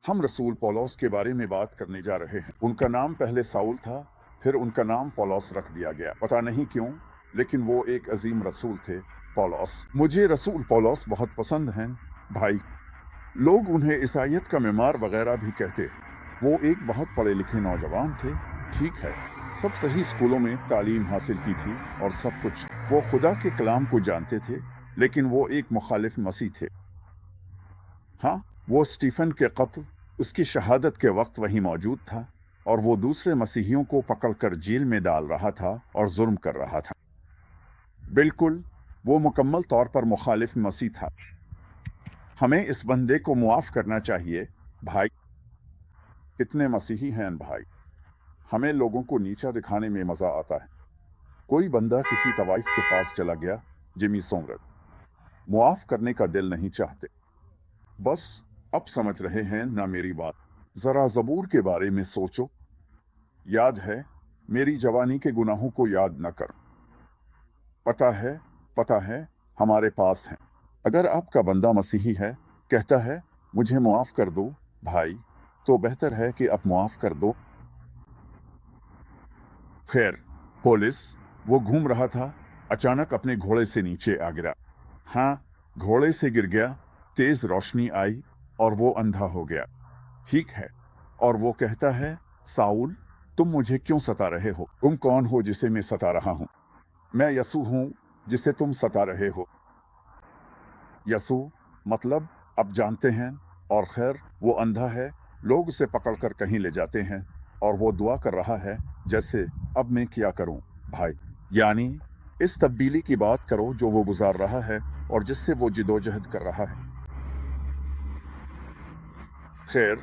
हम रसूल पौलुस के बारे में बात करने जा रहे हैं। उनका नाम पहले साउल था, फिर उनका नाम पौलुस रख दिया गया। पता नहीं क्यों, लेकिन वो एक अजीम रसूल थे, पौलुस। मुझे रसूल पौलुस बहुत पसंद हैं, भाई। लोग उन्हें ईसाइयत का मेमार वगैरह भी कहते। वो एक बहुत पढ़े लिखे नौजवान थे, ठीक है। सब सही स्कूलों में तालीम हासिल की थी और सब कुछ। वो खुदा के कलाम को जानते थे, लेकिन वो एक मुखालिफ मसीह थे। हाँ, वो स्टीफन के कत्ल, उसकी शहादत के वक्त वहीं मौजूद था और वो दूसरे मसीहियों को पकड़कर जेल में डाल रहा था और जुर्म कर रहा था। बिल्कुल, वो मुकम्मल तौर पर मुखालिफ मसीह था। हमें इस बंदे को मुआफ करना चाहिए, भाई। कितने मसीही हैं, भाई। हमें लोगों को नीचा दिखाने में मजा आता है। कोई बंदा किसी तवाइफ के पास चला गया, जिमी सोमरत, मुआफ करने का दिल नहीं चाहते। बस अब समझ रहे हैं ना मेरी बात। जरा जबूर के बारे में सोचो। याद है, मेरी जवानी के गुनाहों को याद न कर। पता है, हमारे पास है। अगर आपका बंदा मसीही है, कहता है मुझे मुआफ कर दो, भाई, तो बेहतर है कि आप मुआफ कर दो। खैर, पुलिस, वो घूम रहा था, अचानक अपने घोड़े से नीचे आ गिरा। हाँ, घोड़े से गिर गया, तेज रोशनी आई और वो अंधा हो गया। ठीक है। और वो कहता है, साउल, तुम मुझे क्यों सता रहे हो? तुम कौन हो जिसे मैं सता रहा हूं? मैं यसू हूं, जिसे तुम सता रहे हो। यसू, मतलब अब जानते हैं। और खैर, वो अंधा है, लोग उसे पकड़कर कहीं ले जाते हैं और वो दुआ कर रहा है, जैसे अब मैं क्या करूं, भाई? यानी इस तब्दीली की बात करो जो वो गुजार रहा है और जिससे वो जिदोजहद कर रहा है। खैर,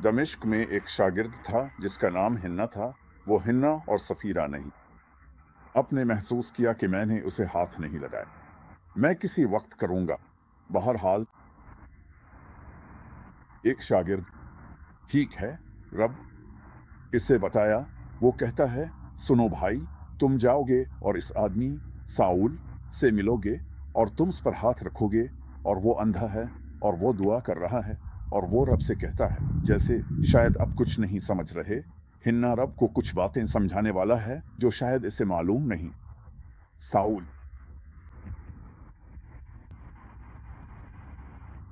दमिश्क में एक शागिर्द था जिसका नाम हिन्ना था। वो हिन्ना और सफीरा नहीं। अपने महसूस किया कि मैंने उसे हाथ नहीं लगाया। मैं किसी वक्त करूंगा। बहरहाल, एक शागिर्द, ठीक है, रब, इसे बताया। वो कहता है, सुनो भाई, तुम जाओगे और इस आदमी साउल से मिलोगे और तुम उस पर हाथ रखोगे और वो अंधा है और वो दुआ कर रहा है और वो रब से कहता है, जैसे शायद अब कुछ नहीं समझ रहे। हिन्ना रब को कुछ बातें समझाने वाला है जो शायद इसे मालूम नहीं। साउल,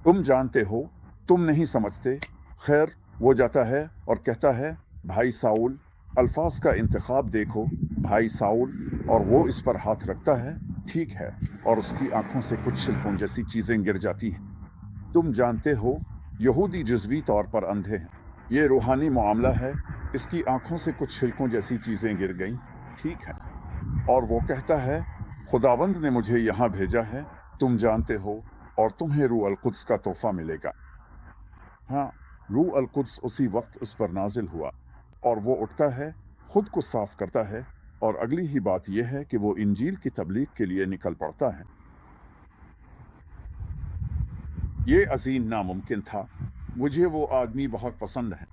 तुम जानते हो, तुम नहीं समझते। खैर, वो जाता है और कहता है, भाई साउल, अल्फाज का इंतखाब देखो, भाई साउल, और वो इस पर हाथ रखता है, ठीक है, और उसकी आंखों से कुछ छिलकों जैसी चीजें गिर जाती हैं। तुम जानते हो, यहूदी जुज़वी तौर पर अंधे हैं। ये रूहानी मामला है। इसकी आंखों से कुछ छिलकों जैसी चीजें गिर गईं, ठीक है। और वो कहता है, खुदावंद ने मुझे यहां भेजा है, तुम जानते हो, और तुम्हें रूह अल कुद्स का तोहफा मिलेगा। हाँ, रूह अल कुद्स उसी वक्त उस पर नाजिल हुआ और वो उठता है, खुद को साफ करता है, और अगली ही बात यह है कि वो इंजील की तबलीग के लिए निकल पड़ता है। ये अजीम नामुमकिन था। मुझे वो आदमी बहुत पसंद है।